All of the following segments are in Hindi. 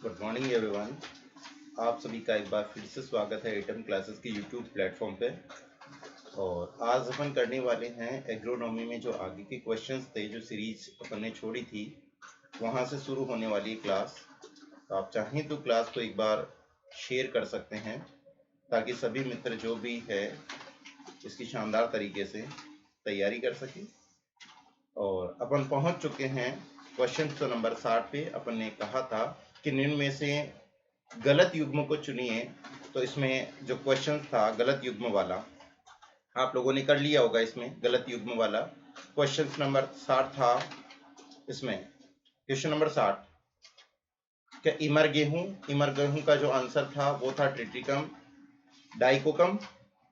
Good morning everyone. आप सभी का एक बार फिर से स्वागत है एटम क्लासेस के यूट्यूब प्लेटफॉर्म पे। और आज अपन करने वाले हैं एग्रोनॉमी में जो आगे के क्वेश्चंस थे, जो सीरीज अपन ने छोड़ी थी, वहाँ से शुरू होने वाली क्लास। तो आप चाहें तो क्लास को एक बार शेयर कर सकते हैं ताकि सभी मित्र जो भी है इसकी शानदार तरीके से तैयारी कर सकें। और अपन पहुंच चुके हैं क्वेश्चन तो नंबर 60 पे। अपन ने कहा था कि निम्न में से गलत युग्म को चुनिए। तो इसमें जो क्वेश्चन था गलत युग्म वाला, आप लोगों ने कर लिया होगा। इसमें गलत युग्म वाला क्वेश्चन नंबर 60 था। इसमें क्वेश्चन नंबर 60, क्या इमर गेहूं का जो आंसर था वो था ट्रिटिकम डाइकोकम,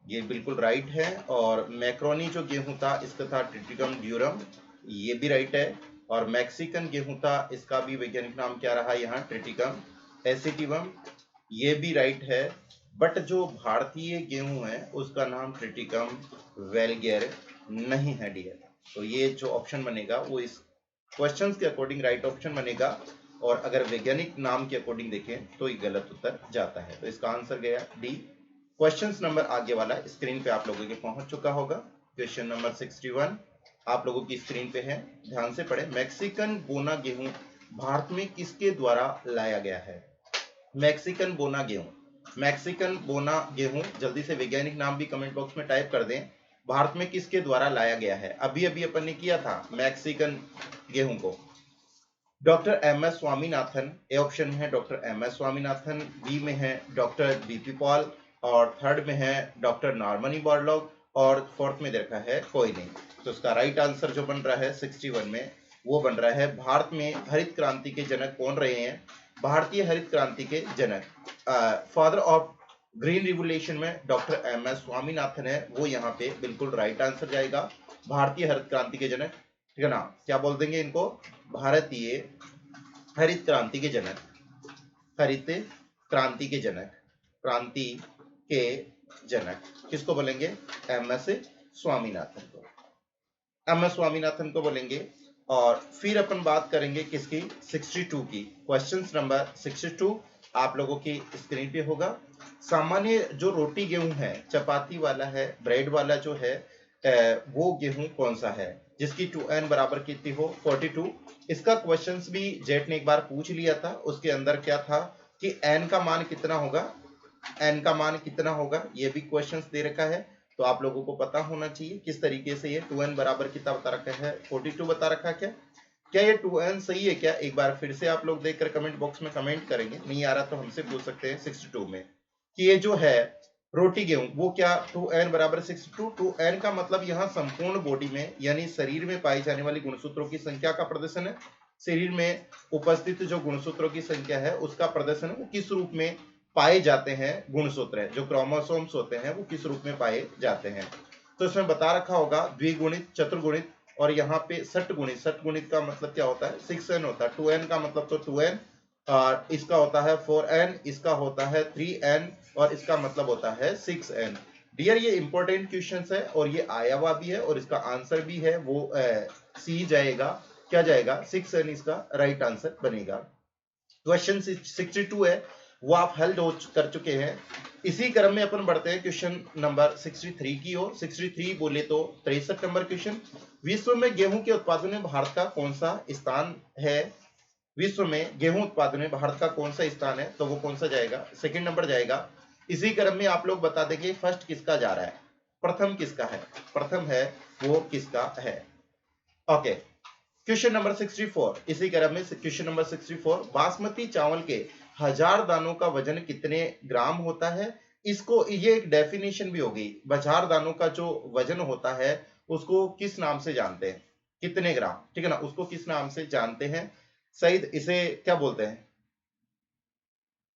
ये बिल्कुल राइट है। और मैक्रोनी जो गेहूं था इसका था ट्रिटिकम ड्यूरम, ये भी राइट है। और मैक्सिकन गेहूं था, इसका भी वैज्ञानिक नाम क्या रहा यहाँ, ट्रिटिकम एसिटिवम, ये भी राइट है। बट जो भारतीय गेहूं है उसका नाम ट्रिटिकम वेलगेर नहीं है डियर। तो ये जो ऑप्शन बनेगा वो इस क्वेश्चंस के अकॉर्डिंग राइट ऑप्शन बनेगा। और अगर वैज्ञानिक नाम के अकॉर्डिंग देखें तो ये गलत उत्तर जाता है। तो इसका आंसर गया डी। क्वेश्चन नंबर आगे वाला स्क्रीन पे आप लोगों के पहुंच चुका होगा। क्वेश्चन नंबर 61 आप लोगों की स्क्रीन पे है, ध्यान से पढ़े। मैक्सिकन बोना गेहूं भारत में किसके द्वारा लाया गया है? मैक्सिकन बोना गेहूं, मैक्सिकन बोना गेहूं, जल्दी से वैज्ञानिक नाम भी कमेंट बॉक्स में टाइप कर दें। भारत में किसके द्वारा लाया गया है? अभी अभी अपन ने किया था मैक्सिकन गेहूं को। Doctor M S Swaminathan, A option में है doctor M S Swaminathan, B में है डॉक्टर बीपी पॉल, और थर्ड में है डॉक्टर नॉर्मनी बॉरलॉग, और फोर्थ में देखा है कोई नहीं। तो इसका राइट आंसर जो बन रहा है 61 में, वो बन रहा है भारत में हरित क्रांति के जनक कौन रहे हैं? भारतीय हरित क्रांति के जनक, फादर ऑफ ग्रीन रिवोल्यूशन में डॉक्टर एम एस स्वामीनाथन है, वो यहाँ पे बिल्कुल राइट आंसर जाएगा। भारतीय हरित क्रांति के जनक, ठीक है ना? क्या बोल देंगे इनको? भारतीय हरित क्रांति के जनक, हरित क्रांति के जनक, क्रांति के जनक किसको बोलेंगे? एम एस स्वामीनाथन को, एम एस स्वामीनाथन को बोलेंगे। और फिर अपन बात करेंगे किसकी? 62 की। क्वेश्चन नंबर 62 आप लोगों की स्क्रीन पे होगा। सामान्य जो रोटी गेहूं है, चपाती वाला है, ब्रेड वाला जो है, वो गेहूं कौन सा है जिसकी 2n बराबर कितनी हो? 42। इसका क्वेश्चंस भी जेट ने एक बार पूछ लिया था। उसके अंदर क्या था कि n का मान कितना होगा, n का मान कितना होगा, ये भी क्वेश्चंस दे रखा है। तो आप लोगों को पता होना चाहिए किस तरीके से ये 2n बराबर कितना बता रखा है, 42 बता रखा है। क्या ये 2n सही है क्या? एक बार फिर से आप लोग देखकर कमेंट बॉक्स में कमेंट करेंगे। नहीं आ रहा तो हमसे पूछ सकते हैं 62 में कि ये जो है रोटी गेहूं वो क्या 2n बराबर 62। 2n का मतलब यहाँ संपूर्ण बॉडी में यानी शरीर में पाई जाने वाली गुणसूत्रों की संख्या का प्रदर्शन है। शरीर में उपस्थित जो गुणसूत्रों की संख्या है उसका प्रदर्शन है, वो किस रूप में पाए जाते हैं गुणसूत्र है, जो क्रोमोसोम्स होते हैं वो किस रूप में पाए जाते हैं। तो इसमें बता रखा होगा द्विगुणित, चतुर्गुणित, और यहाँ पे षटगुणित। षटगुणित का मतलब क्या होता है? 6n होता है। 2n का मतलब तो 2n, और इसका होता है 4n, इसका होता है 3n, और इसका मतलब होता है 6n। डियर ये इंपॉर्टेंट क्वेश्चन है और ये आया हुआ भी है और इसका आंसर भी है वो सी जाएगा। क्या जाएगा? 6n इसका राइट आंसर बनेगा। क्वेश्चन 62 है वो आप हल कर चुके हैं। इसी क्रम में अपन बढ़ते हैं क्वेश्चन नंबर 63 की ओर। 63 बोले तो 63 नंबर क्वेश्चन, विश्व में गेहूं के उत्पादन में भारत का कौन सा स्थान है? विश्व में गेहूं उत्पादन में भारत का कौन सा स्थान है? तो वो कौन सा जाएगा? सेकंड नंबर जाएगा। इसी क्रम में आप लोग बता देंगे फर्स्ट किसका जा रहा है, प्रथम किसका है, प्रथम है वो किसका है। ओके, क्वेश्चन नंबर 64 इसी क्रम में क्वेश्चन नंबर 64, बासमती चावल के 1000 दानों का वजन कितने ग्राम होता है? इसको ये एक डेफिनेशन भी होगी। 1000 दानों का जो वजन होता है उसको किस नाम से जानते हैं? कितने ग्राम, ठीक है ना, उसको किस नाम से जानते हैं? सईद इसे क्या बोलते हैं,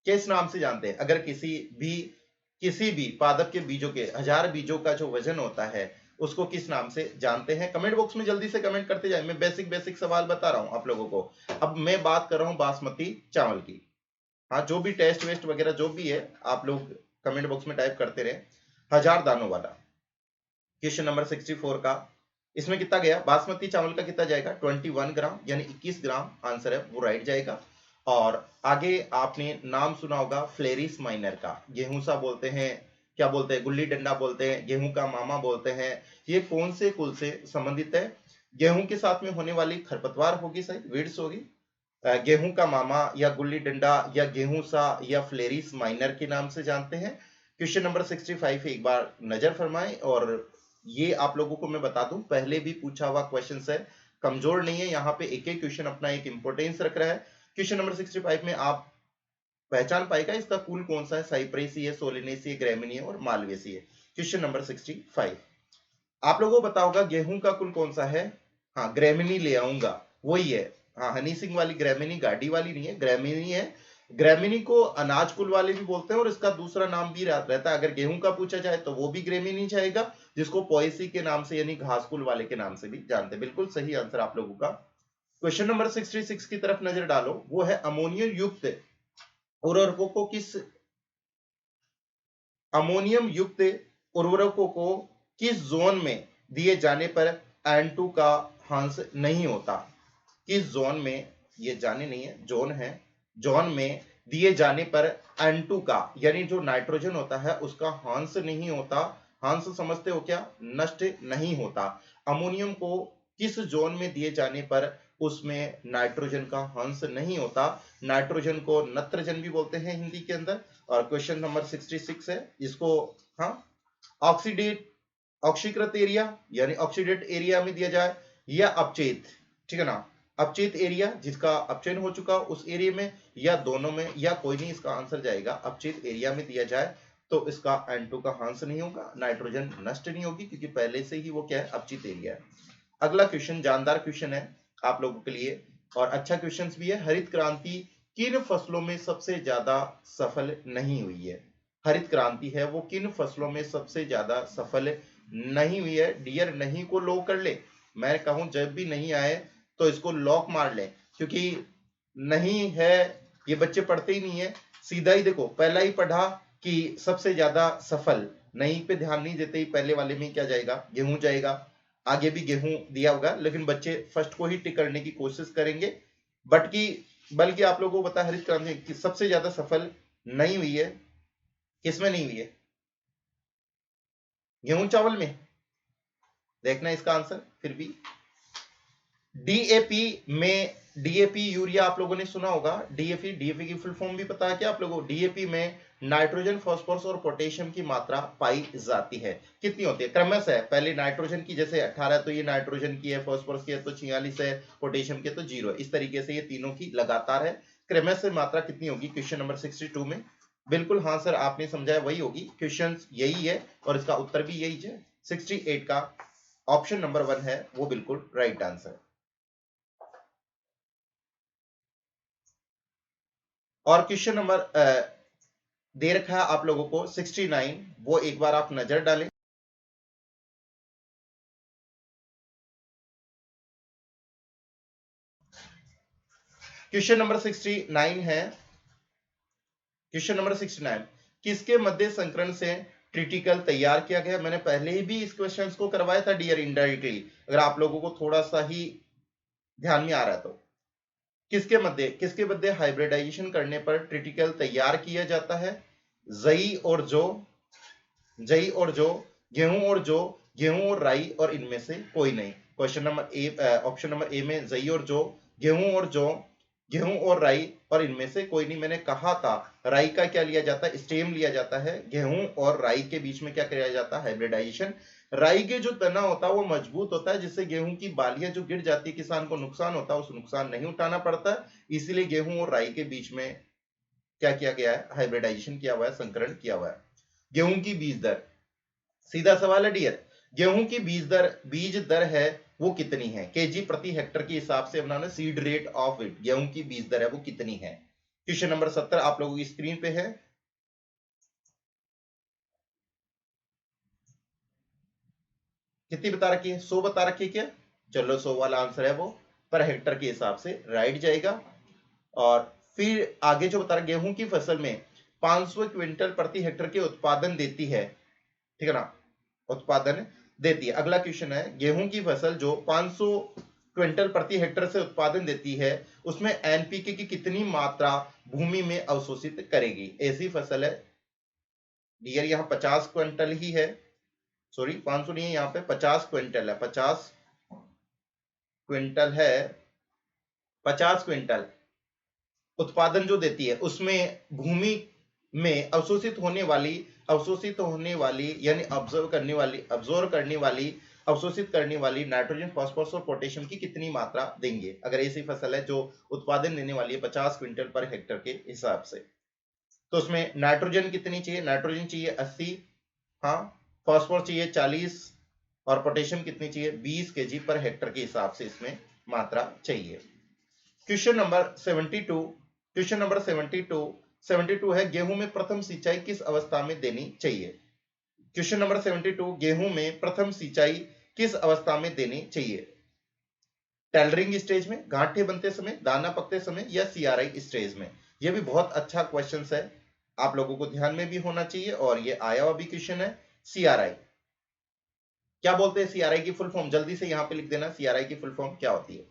किस नाम से जानते हैं? अगर किसी भी पादप के बीजों के 1000 बीजों का जो वजन होता है उसको किस नाम से जानते हैं? कमेंट बॉक्स में जल्दी से कमेंट करते जाए। मैं बेसिक सवाल बता रहा हूं आप लोगों को। अब मैं बात कर रहा हूं बासमती चावल की। हाँ, जो भी टेस्ट वेस्ट वगैरह जो भी है आप लोग कमेंट बॉक्स में टाइप करते रहे। 1000 दानों वाला क्वेश्चन नंबर 64 का, इसमें कितना गया? बासमती चावल का कितना जाएगा? 21 ग्राम, यानी 21 ग्राम आंसर है वो राइट जाएगा। और आगे आपने नाम सुना होगा फ्लेरिस माइनर का, गेहूं सा बोलते हैं, क्या बोलते हैं, गुल्ली डंडा बोलते हैं, गेहूं का मामा बोलते हैं। ये कौन से कुल से संबंधित है? गेहूं के साथ में होने वाली खरपतवार होगी, सही, वीड्स होगी। गेहूं का मामा या गुल्ली डंडा या गेहूं सा या फ्लेरिस माइनर के नाम से जानते हैं। क्वेश्चन नंबर 65 एक बार नजर फरमाएं। और ये आप लोगों को मैं बता दूं, पहले भी पूछा हुआ क्वेश्चन है, कमजोर नहीं है, यहाँ पे एक एक क्वेश्चन अपना एक इंपोर्टेंस रख रहा है। क्वेश्चन नंबर 65 में आप पहचान पाएगा इसका कुल कौन सा है, साइप्रेसी है, सोलिनेसी है, ग्रेमिनी है और मालवेसी है। क्वेश्चन नंबर 65 आप लोगों को पता होगा गेहूं का कुल कौन सा है? हाँ, ग्रेमिनी ले आऊंगा, वही है। हाँ, हनी सिंह वाली ग्रेमिनी, गाड़ी वाली नहीं है, ग्रेमिनी है। ग्रेमिनी को अनाज कुल वाले भी बोलते हैं और इसका दूसरा नाम भी रहता है। अगर गेहूं का पूछा जाए तो वो भी ग्रेमिनी जाएगा, जिसको पोएसी के नाम से यानी घास कुल वाले के नाम से भी जानते हैं। बिल्कुल सही आंसर आप लोगों का। क्वेश्चन नंबर 66 की तरफ नजर डालो, वो है अमोनियम युक्त उर्वरकों को किस अमोनियम युक्त उर्वरकों को किस जोन में दिए जाने पर N2 का ह्रास नहीं होता? किस जोन में, ये जाने नहीं है, जोन है, जोन में दिए जाने पर N2 का यानी जो नाइट्रोजन होता है उसका ह्रास नहीं होता। ह्रास समझते हो क्या? नष्ट नहीं होता। अमोनियम को किस जोन में दिए जाने पर उसमें नाइट्रोजन का ह्रास नहीं होता? नाइट्रोजन को नत्रजन भी बोलते हैं हिंदी के अंदर। और क्वेश्चन नंबर 66 है इसको, हाँ, ऑक्सीडेट ऑक्सीकृत एरिया यानी ऑक्सीडेट एरिया में दिया जाए या अपचेत, ठीक है ना, अपचेत एरिया जिसका अपचयन हो चुका उस एरिया में, या दोनों में, या कोई नहीं, इसका आंसर जाएगा अपचेत एरिया में दिया जाए तो इसका N2 का ह्रास नहीं होगा, नाइट्रोजन नष्ट नहीं होगी, क्योंकि पहले से ही वो क्या है, अपचित एरिया है। अगला क्वेश्चन जानदार क्वेश्चन है आप लोगों के लिए और अच्छा क्वेश्चन भी है। हरित क्रांति किन फसलों में सबसे ज्यादा सफल नहीं हुई है? हरित क्रांति है वो किन फसलों में सबसे ज्यादा सफल नहीं हुई है? डियर नहीं को लॉक कर ले, मैं कहूं जब भी नहीं आए तो इसको लॉक मार ले, क्योंकि नहीं है ये बच्चे पढ़ते ही नहीं है। सीधा ही देखो, पहला ही पढ़ा कि सबसे ज्यादा सफल, नहीं पे ध्यान नहीं देते ही पहले वाले में क्या जाएगा, गेहूं जाएगा। आगे भी गेहूं दिया होगा लेकिन बच्चे फर्स्ट को ही टिक करने की कोशिश करेंगे, बल्कि आप लोगों को पता है हरित क्रांति सबसे ज्यादा सफल नहीं हुई है, किसमें नहीं हुई है? गेहूं चावल में। देखना इसका आंसर फिर भी। डीएपी में, डीएपी यूरिया आप लोगों ने सुना होगा, डीएपी की फुल फॉर्म भी पता है क्या आप लोगों को? डीएपी में नाइट्रोजन, फास्फोरस और पोटेशियम की मात्रा पाई जाती है। कितनी होती है? क्रमशः है, पहले नाइट्रोजन की जैसे 18 तो ये नाइट्रोजन की है, फास्फोरस की है तो 46 है, पोटेशियम की तो 0 है, इस तरीके से ये तीनों की लगातार है। क्रमशः मात्रा कितनी होगी क्वेश्चन नंबर 62 में? बिल्कुल हाँ सर, आपने समझाया वही होगी, क्वेश्चन यही है और इसका उत्तर भी यही है। 68 का ऑप्शन नंबर 1 है वो बिल्कुल राइट आंसर। और क्वेश्चन नंबर दे रखा है आप लोगों को 69, वो एक बार आप नजर डालें। क्वेश्चन नंबर 69 है, क्वेश्चन नंबर 69 किसके मध्य संकरण से ट्रिटिकल तैयार किया गया? मैंने पहले ही भी इस क्वेश्चन को करवाया था डियर इनडायरेक्टली, अगर आप लोगों को थोड़ा सा ही ध्यान में आ रहा है तो। किसके मध्य हाइब्रिडाइजेशन करने पर ट्रिटिकल तैयार किया जाता है? जई और जौ, जई और जौ, गेहूं और जौ, गेहूं और राई और इनमें से कोई नहीं। Question number A, option number A में जई और जौ, गेहूं और जौ, गेहूं और राई और इनमें से कोई नहीं। मैंने कहा था राई का क्या लिया जाता है, स्टेम लिया जाता है, गेहूं और राई के बीच में क्या किया जाता है, हाइब्रिडाइजेशन। राई के जो तना होता है वो मजबूत होता है, जिससे गेहूं की बालियां जो गिर जाती है किसान को नुकसान होता है, उस नुकसान नहीं उठाना पड़ता है, इसीलिए गेहूं और राई के बीच में क्या किया गया है, हाइब्रिडाइजेशन किया हुआ है, संकरण किया हुआ है। गेहूं की बीज दर, सीधा सवाल है डियर, गेहूं की बीज दर है वो कितनी है? केजी प्रति हेक्टर के हिसाब से बनाना, सीड रेट ऑफ विट, गेहूं की बीज दर है वो कितनी है? क्वेश्चन नंबर 70 आप लोगों की स्क्रीन पे है। कितनी बता रखी है? 100 बता रखी है क्या? चलो 100 वाला आंसर है वो पर हेक्टर के हिसाब से राइट जाएगा। और फिर आगे जो बता रहा, गेहूं की फसल में 500 क्विंटल प्रति हेक्टर के उत्पादन देती है, ठीक है ना, उत्पादन देती है। अगला क्वेश्चन है, गेहूं की फसल जो 500 क्विंटल प्रति हेक्टेयर से उत्पादन देती है उसमें एनपीके की कितनी मात्रा भूमि में अवशोषित करेगी? ऐसी फसल है डियर, यहाँ 50 क्विंटल ही है, सॉरी 500 नहीं है, यहाँ पे 50 क्विंटल है, 50 क्विंटल है, 50 क्विंटल उत्पादन जो देती है उसमें भूमि में अवशोषित होने वाली यानी अब्जॉर्व करने वाली नाइट्रोजन, फास्फोरस और पोटेशियम की कितनी मात्रा देंगे? अगर ऐसी फसल है जो उत्पादन देने वाली है 50 क्विंटल पर हेक्टेयर के हिसाब से, तो उसमें नाइट्रोजन कितनी चाहिए? नाइट्रोजन चाहिए 80, हाँ, फास्फोरस चाहिए 40 और पोटेशियम कितनी चाहिए? 20 केजी पर हेक्टेयर के हिसाब से इसमें मात्रा चाहिए। क्वेश्चन नंबर 72 है, गेहूं में प्रथम सिंचाई किस अवस्था में देनी चाहिए? क्वेश्चन नंबर 72, गेहूं में प्रथम सिंचाई किस अवस्था में देनी चाहिए? टेलरिंग स्टेज में, गांठे बनते समय, दाना पकते समय या सीआरआई स्टेज में? यह भी बहुत अच्छा क्वेश्चन है, आप लोगों को ध्यान में भी होना चाहिए और ये आया हुआ भी क्वेश्चन है। सीआरआई क्या बोलते हैं? सीआरआई की फुल फॉर्म जल्दी से यहां पे लिख देना, सीआरआई की फुल फॉर्म क्या होती है?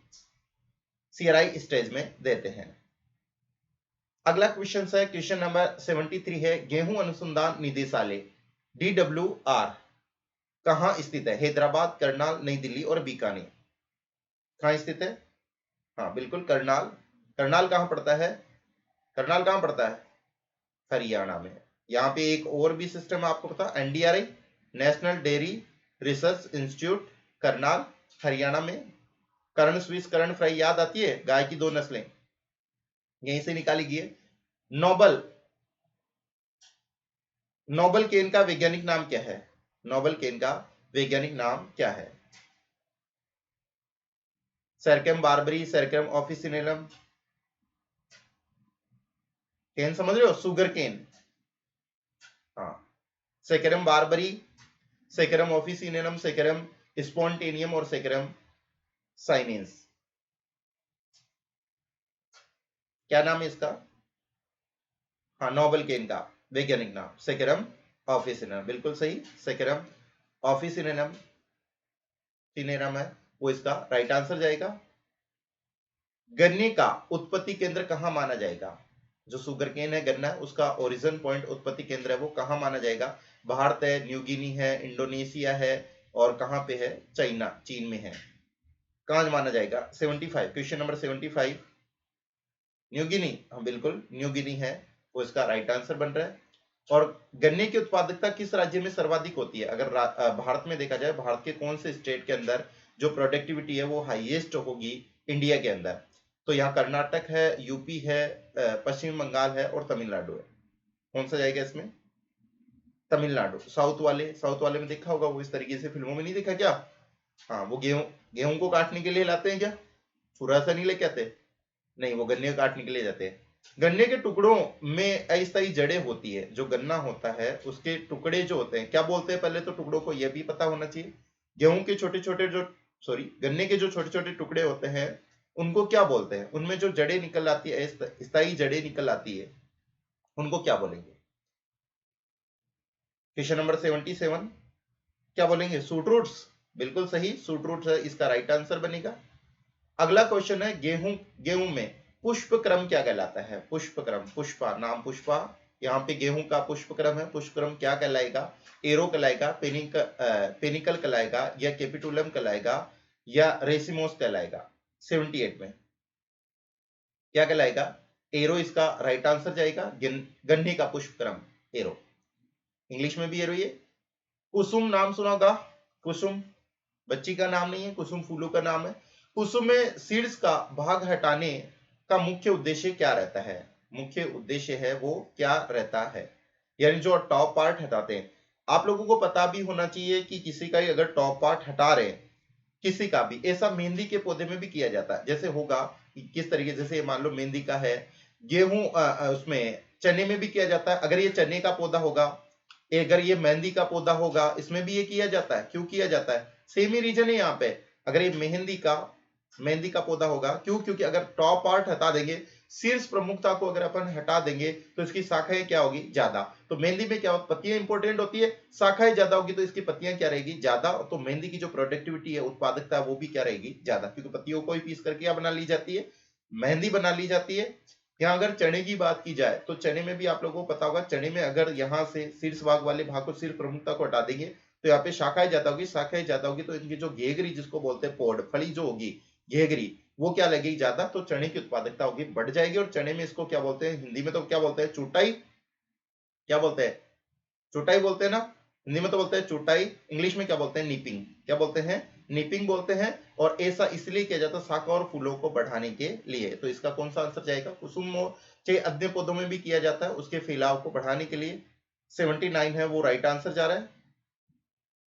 सीआरआई स्टेज में देते हैं। अगला क्वेश्चन है, क्वेश्चन नंबर 73 है, गेहूं अनुसंधान निदेशालय DWR कहां स्थित है? हैदराबाद, करनाल, नई दिल्ली और बीकानेर। कहां स्थित है? हाँ बिल्कुल करनाल। करनाल कहां पड़ता है? करनाल कहां पड़ता है? हरियाणा में। यहाँ पे एक और भी सिस्टम आपको पता, NDRI national dairy research institute Karnal Haryana में। कर्ण स्विस, कर्ण फ्राई याद आती है? गाय की 2 नस्लें यहीं से निकाली गई है। नोबल केन का वैज्ञानिक नाम क्या है? नोबल केन का वैज्ञानिक नाम क्या है? सेरकम बार्बरी, सेरकम ऑफिसिनेलम। केन समझ रहे हो? सुगर केन, हाँ। सेकरम बार्बरी, सेकरम ऑफिसिनेलम, सेकरम स्पॉन्टेनियम और सेकरम साइनेंस। क्या नाम है इसका? हाँ, नोबल केन का वैज्ञानिक नाम सेकरम ऑफिसिनेलम, बिल्कुल सही, सेकरम ऑफिसिनेलम सिनेरम है वो इसका राइट आंसर जाएगा। गन्ने का उत्पत्ति केंद्र कहां माना जाएगा? जो सुगर केन है, गन्ना, उसका ओरिजिन पॉइंट, उत्पत्ति केंद्र है वो कहां माना जाएगा? भारत है, न्यू गिनी है, इंडोनेशिया है और कहां पे है? चाइना, चीन में है। कहां माना जाएगा? 75, क्वेश्चन नंबर 75 न्यू गिनी, हाँ बिल्कुल न्यू गिनी है वो इसका राइट आंसर बन रहा है। और गन्ने की उत्पादकता किस राज्य में सर्वाधिक होती है? अगर भारत में देखा जाए, भारत के कौन से स्टेट के अंदर जो प्रोडक्टिविटी है वो हाईएस्ट होगी इंडिया के अंदर? तो यहाँ कर्नाटक है, यूपी है, पश्चिम बंगाल है और तमिलनाडु है। कौन सा जाएगा इसमें? तमिलनाडु। साउथ वाले में देखा होगा, वो इस तरीके से फिल्मों में नहीं देखा क्या? हाँ, वो गेहूं को काटने के लिए लाते हैं क्या? पूरा सा नहीं लेके आते? नहीं, वो गन्ने को काटने के लिए जाते हैं। गन्ने के टुकड़ों में अस्थायी जड़ें होती है। जो गन्ना होता है उसके टुकड़े जो होते हैं, क्या बोलते हैं? पहले तो टुकड़ों को यह भी पता होना चाहिए। गेहूं के छोटे छोटे गन्ने के जो छोटे छोटे टुकड़े होते हैं उनको क्या बोलते हैं? उनमें जो जड़ें निकल आती है, स्थायी जड़ें निकल आती है, उनको क्या बोलेंगे? क्वेश्चन नंबर 77 क्या बोलेंगे? सूट रूट्स, बिल्कुल सही, सूट रूट्स है इसका राइट आंसर बनेगा। अगला क्वेश्चन है, गेहूं में पुष्प क्रम क्या कहलाता है? पुष्प क्रम, पुष्पा, नाम पुष्पा, यहाँ पे गेहूं का पुष्प क्रम है। पुष्प क्रम क्या कहलाएगा? एरो कहलाएगा, पेनिकल कहलाएगा या कैपिटुलम कहलाएगा या रेसिमोस कहलाएगा? 78 में क्या कहलाएगा? एरो इसका राइट आंसर जाएगा। गन्ने का पुष्प क्रम एरो, इंग्लिश में भी एरो। ये कुसुम नाम सुना होगा? कुसुम बच्ची का नाम नहीं है, कुसुम फूलों का नाम है। कुसुम में सीड्स का भाग हटाने का मुख्य उद्देश्य क्या रहता है? मुख्य उद्देश्य है वो क्या रहता है? यानी जो टॉप पार्ट हटाते हैं। आप लोगों को पता भी होना चाहिए कि किसी का अगर टॉप पार्ट हटा रहे हैं, किसी का भी, ऐसा मेहंदी के पौधे में भी किया जाता है। जैसे होगा किस तरीके, जैसे मान लो मेहंदी का है, गेहूं उसमें चने में भी किया जाता है। अगर ये चने का पौधा होगा, अगर ये मेहंदी का पौधा होगा, इसमें भी ये किया जाता है। क्यों किया जाता है? सेम ही रीजन है यहाँ पे। अगर ये मेहंदी का पौधा होगा, क्यों? क्योंकि अगर टॉप पार्ट हटा देंगे, शीर्ष प्रमुखता को अगर अपन हटा देंगे तो इसकी शाखाएं क्या होगी, ज्यादा। तो मेहंदी में क्या होता है, पत्तियां इंपॉर्टेंट होती है, शाखाएं ज्यादा होगी तो इसकी पत्तियां क्या रहेगी, ज्यादा। तो मेहंदी की जो प्रोडक्टिविटी है, उत्पादकता, वो भी क्या रहेगी, ज्यादा, क्योंकि पत्तियों को ही पीस करके क्या बना ली जाती है, मेहंदी बना ली जाती है। यहाँ अगर चने की बात की जाए तो चने में भी आप लोगों को पता होगा, चने में अगर यहाँ से शीर्ष भाग वाले भाग को, शीर्ष प्रमुखता को हटा देंगे तो यहाँ पे शाखाएं ज्यादा होगी, शाखाएं ज्यादा होगी तो इनकी जो घेगरी जिसको बोलते हैं पोड, फली जो होगी घेगरी, वो क्या लगेगी, ज्यादा। तो चने की उत्पादकता होगी, बढ़ जाएगी। और चने में इसको क्या बोलते हैं, हिंदी में तो क्या बोलते हैं, चुटाई, क्या बोलते हैं, चुटाई बोलते हैं ना, हिंदी में तो बोलते हैं चुटाई, इंग्लिश में क्या बोलते हैं, नीपिंग, क्या बोलते हैं, नीपिंग बोलते हैं। और ऐसा इसलिए किया जाता है शाखा और फूलों को बढ़ाने के लिए। तो इसका कौन सा आंसर जाएगा, कुसुम के अन्य पौधों में भी किया जाता है, उसके फैलाव को बढ़ाने के लिए। 79 है वो राइट आंसर जा रहा है।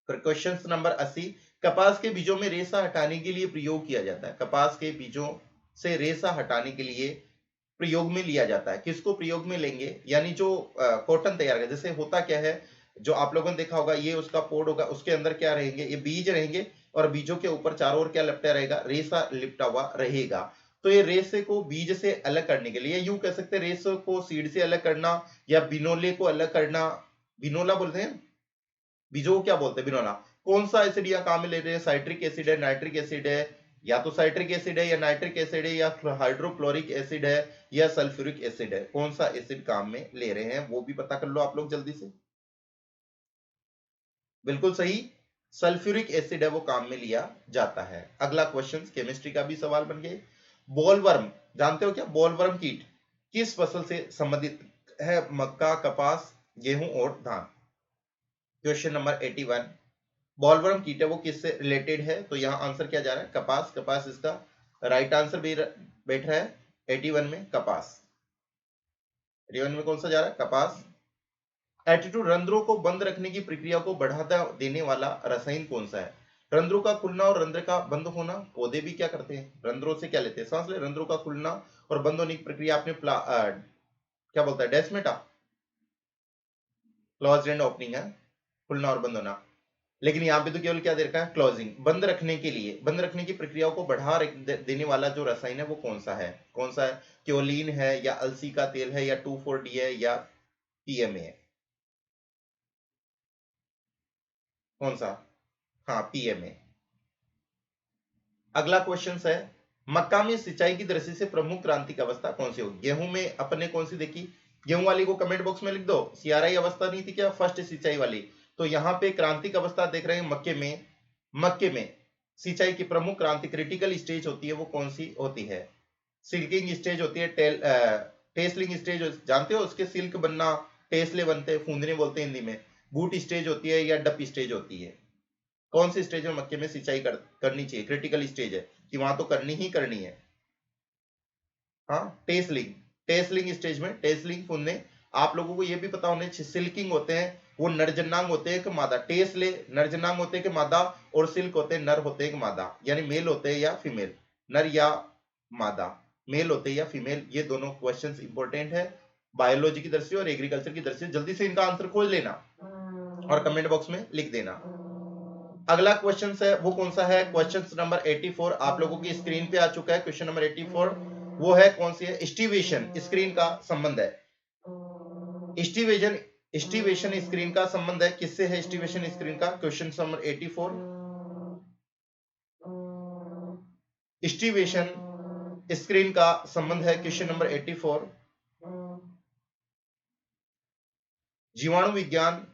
फिर क्वेश्चन नंबर 80, कपास के बीजों में रेशा हटाने के लिए प्रयोग किया जाता है, कपास के बीजों से रेशा हटाने के लिए प्रयोग में लिया जाता है। किसको प्रयोग में लेंगे, यानी जो कॉटन तैयार कर, जैसे होता क्या है, जो आप लोगों ने देखा होगा, ये उसका पोड होगा, उसके अंदर क्या रहेंगे, ये बीज रहेंगे, और बीजों के ऊपर चारों ओर क्या लिपटा रहेगा, रेशा लिपटा हुआ रहेगा। तो ये रेशे को बीज से अलग करने के लिए, यूं कह सकते हैं रेशे को सीड से अलग करना, या बिनोले को अलग करना, बिनोला बोलते हैं, बीजों को क्या बोलते हैं, बिनोला। कौन सा एसिड यहाँ काम में ले रहे हैं, साइट्रिक एसिड है, नाइट्रिक एसिड है, या तो साइट्रिक एसिड है, या नाइट्रिक एसिड है, या हाइड्रोक्लोरिक एसिड है, या सल्फ्यूरिक एसिड है, कौन सा एसिड काम में ले रहे हैं, वो भी पता कर लो आप लोग जल्दी से। बिल्कुल सही, सल्फ्यूरिक एसिड है वो काम में लिया जाता है। अगला क्वेश्चन केमिस्ट्री का भी सवाल बन गए। बॉलवर्म, जानते हो क्या, बॉलवर्म कीट किस फसल से संबंधित है, मक्का, कपास, गेहूं और धान। क्वेश्चन नंबर 81, बॉलवर्म कीट है वो किससे रिलेटेड है, तो यहाँ आंसर क्या जा रहा है, कपास, कपास इसका राइट आंसर भी बैठ रहा है 81 में, कपास। 81 में कौन सा जा रहा है, कपास। एटीट्यूड, रंध्रों को बंद रखने की प्रक्रिया को बढ़ावा देने वाला रसायन कौन सा है। रंध्रों का खुलना और रंध्र का बंद होना, पौधे भी क्या करते हैं, रंध्रों से क्या लेते हैं, सांस ले। रंध्रों का खुलना और बंद होने की प्रक्रिया आपने क्या बोलता है, डेस्मेटा, क्लोज एंड ओपनिंग है, खुलना और बंद होना। लेकिन यहाँ पे तो केवल क्या दे रखा है, क्लोजिंग, बंद रखने के लिए, बंद रखने की प्रक्रियाओं को बढ़ा देने वाला जो रसायन है वो कौन सा है, कौन सा है, क्योलिन है, या अलसी का तेल है, या 2,4-D है, या पीएमए है, कौन सा, हाँ पीएमए। अगला क्वेश्चन है, मक्का में सिंचाई की दृष्टि से प्रमुख क्रांतिक अवस्था कौन सी होगी। गेहूं में अपने कौन सी देखी, गेहूं वाली को कमेंट बॉक्स में लिख दो, सियाराई अवस्था नहीं थी क्या, फर्स्ट सिंचाई वाली। तो यहाँ पे क्रांतिक अवस्था देख रहे हैं मक्के में, मक्के में सिंचाई की प्रमुख क्रांति क्रिटिकल स्टेज होती है, वो कौन सी होती है, सिल्किंग स्टेज होती है, टेसलिंग स्टेज, जानते हो उसके सिल्क बनना, टेसले बनते हैं, फूंदने बोलते हैं हिंदी में, बूट स्टेज होती है, या डप स्टेज होती है। कौन सी स्टेज में मक्के में सिंचाई करनी चाहिए, क्रिटिकल स्टेज है कि वहां तो करनी ही करनी है। हाँ टेसलिंग, टेसलिंग स्टेज में, टेसलिंग फुनने। आप लोगों को ये भी पता होने चाहिए, सिल्किंग होते हैं वो नरजनांग होते हैं कि मादा, टेसले नरजनांग होते हैं कि मादा, और सिल्क होते हैं नर होते हैं कि मादा, यानी मेल होते हैं या फीमेल, नर या मादा, मेल होते हैं या फीमेल। ये दोनों क्वेश्चंस इंपॉर्टेंट है बायोलॉजी की दृष्टि और एग्रीकल्चर की दृष्टि। जल्दी से इनका आंसर खोज लेना और कमेंट बॉक्स में लिख देना। अगला क्वेश्चन है वो कौन सा है, क्वेश्चन नंबर 84 आप लोगों की स्क्रीन पे आ चुका है। क्वेश्चन नंबर 84 वो है कौन सी है, स्टीवेशन स्क्रीन का संबंध है, स्टीवेशन, स्टीवेशन स्क्रीन का संबंध है किससे है, स्टीवेशन स्क्रीन का। क्वेश्चन नंबर 84, स्टीवेशन स्क्रीन का संबंध है, क्वेश्चन नंबर 84 जीवाणु विज्ञान,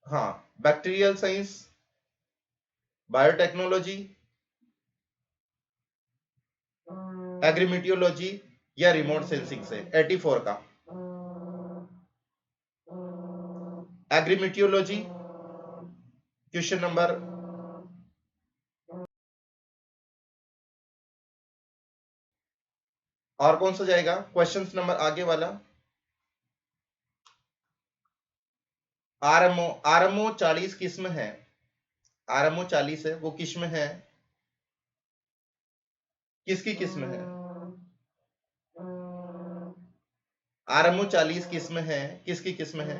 हाँ बैक्टीरियल साइंस, बायोटेक्नोलॉजी, एग्रीमीटियोलॉजी, या रिमोट सेंसिंग से। 84 का एग्रीमीटियोलॉजी, क्वेश्चन नंबर, और कौन सा जाएगा क्वेश्चन नंबर आगे वाला, आरएमओ, आरएमओ 40 किस्म है, आरएमओ 40 है वो किस्म है, किसकी किस्म है, आरएमओ 40 किस्म है, किसकी किस्म है।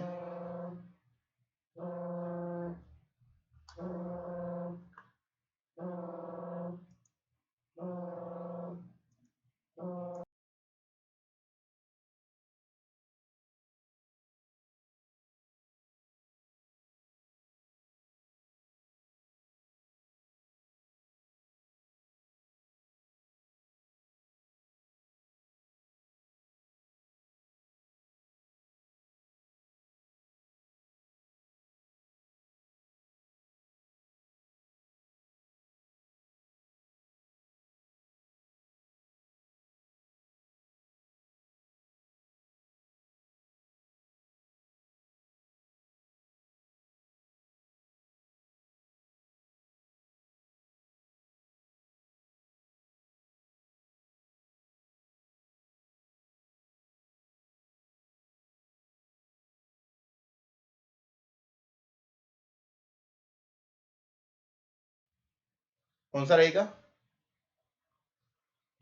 कौन सा रहेगा?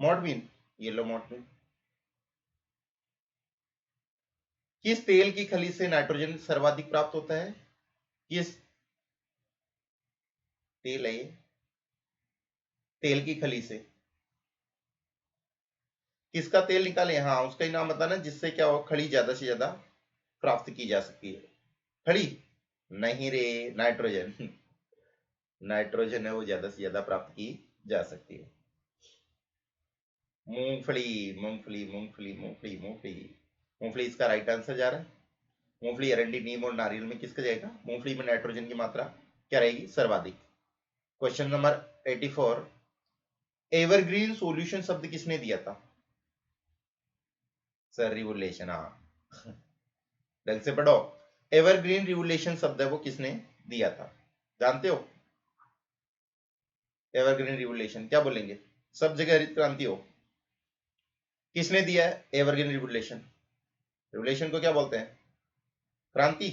मोर्टबीन, येलो मोर्टबीन। किस तेल की खली से नाइट्रोजन सर्वाधिक प्राप्त होता है? किस तेल है ये? तेल की खली से किसका तेल निकाले? हाँ, उसका ही नाम बताना जिससे क्या हो, खड़ी ज्यादा से ज्यादा प्राप्त की जा सकती है। खड़ी नहीं रे, नाइट्रोजन। नाइट्रोजन है वो ज्यादा से ज्यादा प्राप्त की जा सकती है। मूंगफली, मूंगफली, मूंगफली, मूंगफली, मूंगफली, मूंगफली इसका राइट आंसर जा रहा है। मूंगफली, अरंडी, नीम और नारियल में किसका जाएगा? मूंगफली में नाइट्रोजन की मात्रा क्या रहेगी? सर्वाधिक। क्वेश्चन नंबर 84, एवरग्रीन सॉल्यूशन शब्द किसने दिया था? सर रिवोल्यूशन, हाँ। ढंग से पढ़ो। एवरग्रीन रिवोल्यूशन शब्द है वो किसने दिया था? जानते हो? एवरग्रीन रिवोल्यूशन क्या बोलेंगे? सब जगह हरित क्रांति हो। किसने दिया है एवरग्रीन रिवोल्यूशन? रिवोल्यूशन को क्या बोलते हैं? क्रांति।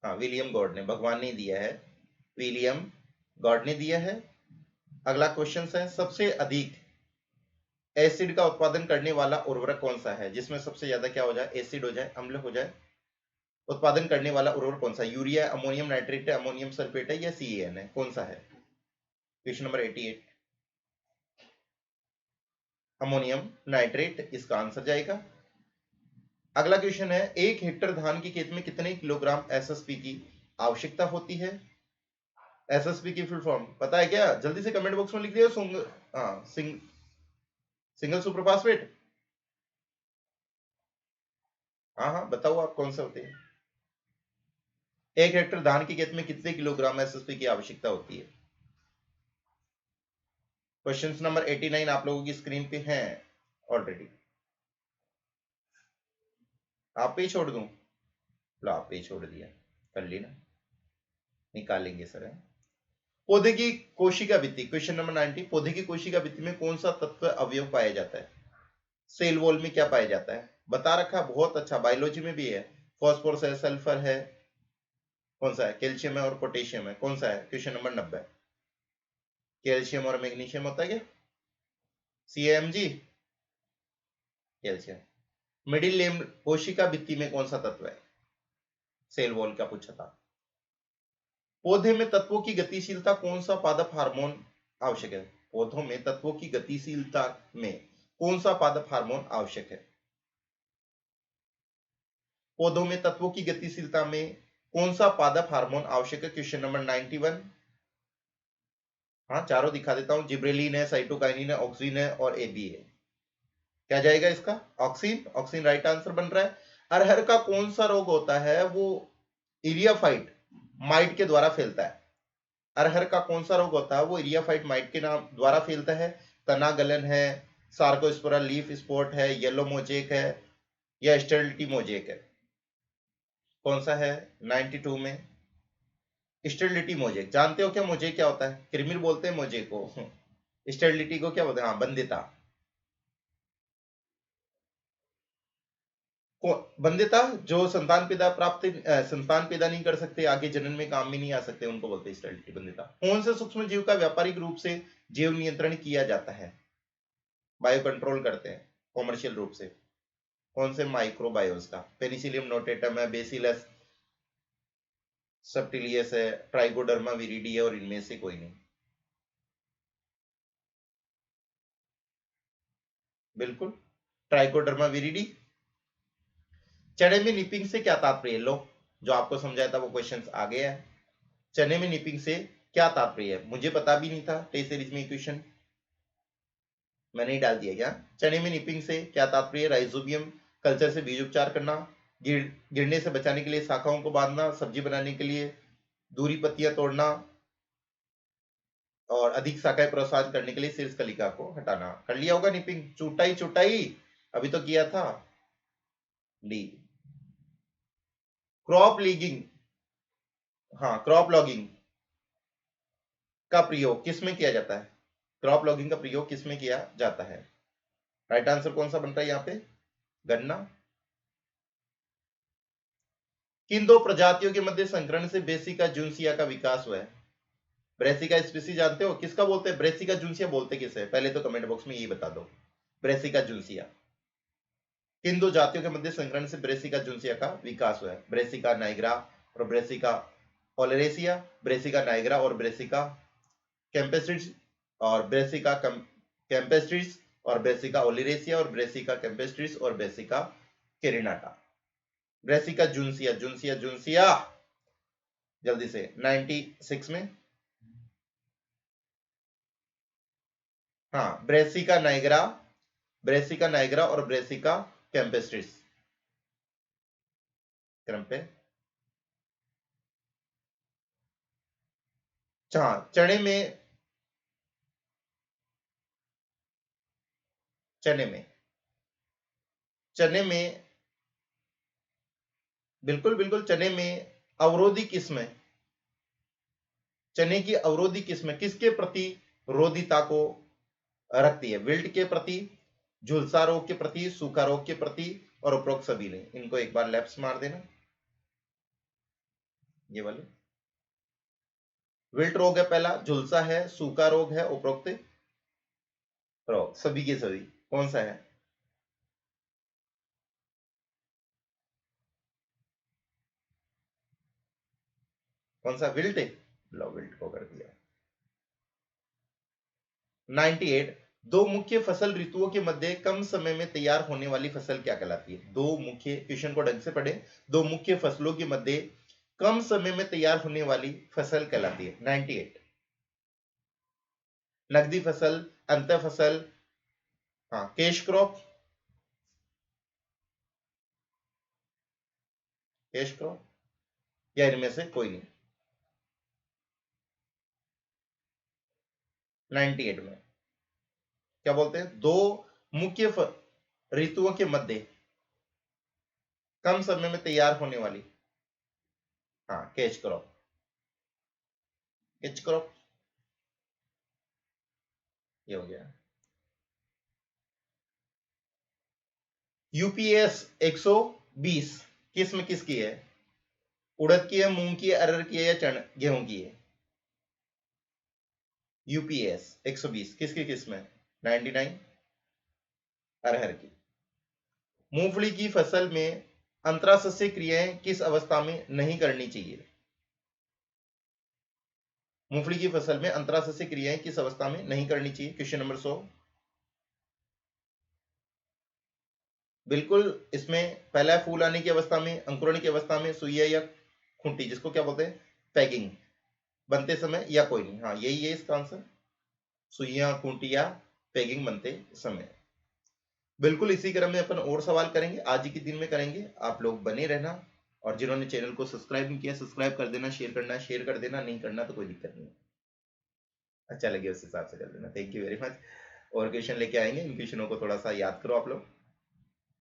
हाँ, विलियम गॉड ने, भगवान ने दिया है, विलियम गॉड ने दिया है। अगला क्वेश्चन है, सबसे अधिक एसिड का उत्पादन करने वाला उर्वरक कौन सा है? जिसमें सबसे ज्यादा क्या हो जाए? एसिड हो जाए, अम्ल हो जाए। उत्पादन करने वाला उर्वरक कौन सा? यूरिया, अमोनियम नाइट्रेट है, अमोनियम सल्फेट है, या CAN है? कौन सा है? क्वेश्चन नंबर 88, अमोनियम नाइट्रेट इसका आंसर जाएगा। अगला क्वेश्चन है, 1 हेक्टेयर धान की खेत में कितने किलोग्राम SSP की आवश्यकता होती है? SSP की फुल फॉर्म पता है क्या? जल्दी से कमेंट बॉक्स में लिख दियो। Single superphosphate. हाँ हाँ, बताओ आप कौन से होते हैं? 1 हेक्टेयर धान की खेत में कितने किलोग्राम SSP की आवश्यकता होती है? क्वेश्चन नंबर 89 आप लोगों की स्क्रीन पे है ऑलरेडी। आप पे ही छोड़ दूं? लो, आप पे ही छोड़ दिया, कर ली ना, निकालेंगे सर। पौधे की कोशिका भित्ति, क्वेश्चन नंबर 90, पौधे की कोशिका भित्ति में कौन सा तत्व अवयव पाया जाता है? सेल वॉल में क्या पाया जाता है? बता रखा, बहुत अच्छा, बायोलॉजी में भी है। फॉस्फोरस है, सल्फर है, कौन सा है? कैल्शियम है और पोटेशियम है, कौन सा है? Question number 90। कैल्शियम और मैग्नीशियम होता है क्या? CAMG, calcium. मिडिल लेम कोशिका भित्ति में कौन सा तत्व है? सेल वॉल का पूछा था। पौधे में तत्वों की गतिशीलता कौन सा पादप हार्मोन आवश्यक है? पौधों में तत्वों की गतिशीलता में कौन सा पादप हार्मोन आवश्यक है? पौधों में तत्वों की गतिशीलता में कौन सा पादप हार्मोन आवश्यक है? Question number 91। हाँ, चारों दिखा देता हूं, जिब्रेलिन है, साइटोकाइनिन है, ऑक्सीन है और AB है। क्या जाएगा इसका? ऑक्सीन। ऑक्सीन राइट आंसर बन रहा है। अरहर का कौन सा रोग होता है वो इरियाफाइट माइट के द्वारा फैलता है? अरहर का कौन सा रोग होता है वो इरियाफाइट माइट के नाम द्वारा फैलता है? तना गलन है, सार्कोस्पोरा लीफ स्पॉट है, येलो मोजेक है, या स्टेरिलिटी मोजेक है? कौन सा है 92 में? Sterility mosaic. जानते हो क्या मोजेक क्या होता है? कृमिर बोलते हैं मोजेक को। स्टेरिलिटी को क्या बोलते हैं? हाँ, बंध्यता। बंध्यता, जो संतान पैदा नहीं कर सकते, आगे जनन में काम में नहीं आ सकते, उनको बोलते हैं स्टेरिलिटी, बंध्यता। कौन से सूक्ष्म जीव का व्यापारिक रूप से जीव नियंत्रण किया जाता है? बायो कंट्रोल करते हैं कॉमर्शियल रूप से। कौन से? माइक्रोबायोस का। पेनिसिलियम नोटेटम है, बेसिलस सबटिलियस है, ट्राइकोडर्मा विरिडी है, और इनमें से कोई नहीं। बिल्कुल, ट्राइकोडर्मा विरिडी। चने में निपिंग से क्या तात्पर्य? लो, जो आपको समझाया था वो क्वेश्चन आ गया है। चने में निपिंग से क्या तात्पर्य है? मुझे पता भी नहीं था, टेस्ट सीरीज में क्वेश्चन मैंने ही डाल दिया क्या? चने में निपिंग से क्या तात्पर्य? राइजोबियम कल्चर से बीज उपचार करना, गिरने से बचाने के लिए शाखाओं को बांधना, सब्जी बनाने के लिए दूरी पत्तियां तोड़ना, और अधिक शाखाएं प्रोत्साहन करने के लिए शीर्ष कलिका को हटाना। कर लिया होगा निपिंग। चुटाई चुटाई अभी तो किया था। डी। क्रॉप लीगिंग, हाँ, क्रॉप लॉगिंग का प्रयोग किसमें किया जाता है? क्रॉप लॉगिंग का प्रयोग किसमें किया जाता है? राइट आंसर कौन सा बन रहा है यहाँ पे? गन्ना। किन दो प्रजातियों के मध्य संकरण से बेसिका जूनसिया का विकास हुआ है? ब्रेसिका स्पीसीज जानते हो किसका बोलते हैं? ब्रेसिका जुन्सिया बोलते किसे? पहले तो कमेंट बॉक्स में यही बता दो। ब्रेसिका जुन्सिया किन दो जातियों के मध्य संकरण से ब्रेसिका जुन्सिया का विकास हुआ है? ब्रेसिका नाइग्रा और ब्रेसिका ओलेरेसिया, ब्रेसिका नाइग्रा और ब्रेसिका कैम्पेस्ट्रिस और ब्रेसिका कैम्पेस्ट्रिस और ब्रेसिका ओलिरेसिया और ब्रेसिका कैम्पेस्ट्रिस और ब्रेसिका केरिनाटा। ब्रेसिका जुन्सिया जुन्सिया जुन्सिया जल्दी से 96 में। हाँ, ब्रेसिका नाइग्रा और ब्रेसिका कैम्पेस्ट्रिस क्रम पे। हाँ, चने में बिल्कुल बिल्कुल चने में अवरोधी किस्म है। चने की अवरोधी किस्म किसके प्रति रोधिता को रखती है? विल्ट के प्रति, झुलसा रोग के प्रति, सूखा रोग के प्रति और उपरोक्त सभी ने। इनको एक बार लैप्स मार देना। ये वाले विल्ट रोग है पहला, झुलसा है, सूखा रोग है, उपरोक्त रोग सभी के सभी कौन सा है? कौन सा? विल्ट है। लो विल्ट को कर दिया। 98 दो मुख्य फसल ऋतुओं के मध्य कम समय में तैयार होने वाली फसल क्या कहलाती है? दो मुख्य, क्वेश्चन को ढंग से पढ़े, दो मुख्य फसलों के मध्य कम समय में तैयार होने वाली फसल कहलाती है। 98 नकदी फसल, अंतर फसल, हाँ कैश क्रॉप, या इनमें से कोई नहीं। 98 में क्या बोलते हैं? दो मुख्य ऋतुओं के मध्य कम समय में तैयार होने वाली, हाँ कैच क्रॉप, ये हो गया। यूपीएस 120 किस्म किसकी है? उड़द की है, मूंग की है, अरहर की है या गेहूं की है? यूपीएस 120 किसकी किस्म है? 99 अरहर की। मूंगफली की फसल में अंतरासस्य क्रियाएं किस अवस्था में नहीं करनी चाहिए? मूंगफली की फसल में अंतरासस्य क्रियाएं किस अवस्था में नहीं करनी चाहिए? Question number 100। बिल्कुल, इसमें पहला फूल आने की अवस्था में, अंकुरण की अवस्था में, सुइया या खूंटी जिसको क्या बोलते हैं पैगिंग बनते समय, या कोई नहीं। हाँ यही है इसका आंसर, सुइया खूंटी या पैगिंग बनते समय। बिल्कुल इसी क्रम में अपन और सवाल करेंगे, आज ही के दिन में करेंगे। आप लोग बने रहना, और जिन्होंने चैनल को सब्सक्राइब नहीं किया सब्सक्राइब कर देना, शेयर कर देना, नहीं करना तो कोई दिक्कत नहीं, अच्छा लगे उस हिसाब से कर देना। Thank you very much. और क्वेश्चन लेके आएंगे, इन क्वेश्चनों को थोड़ा सा याद करो आप लोग।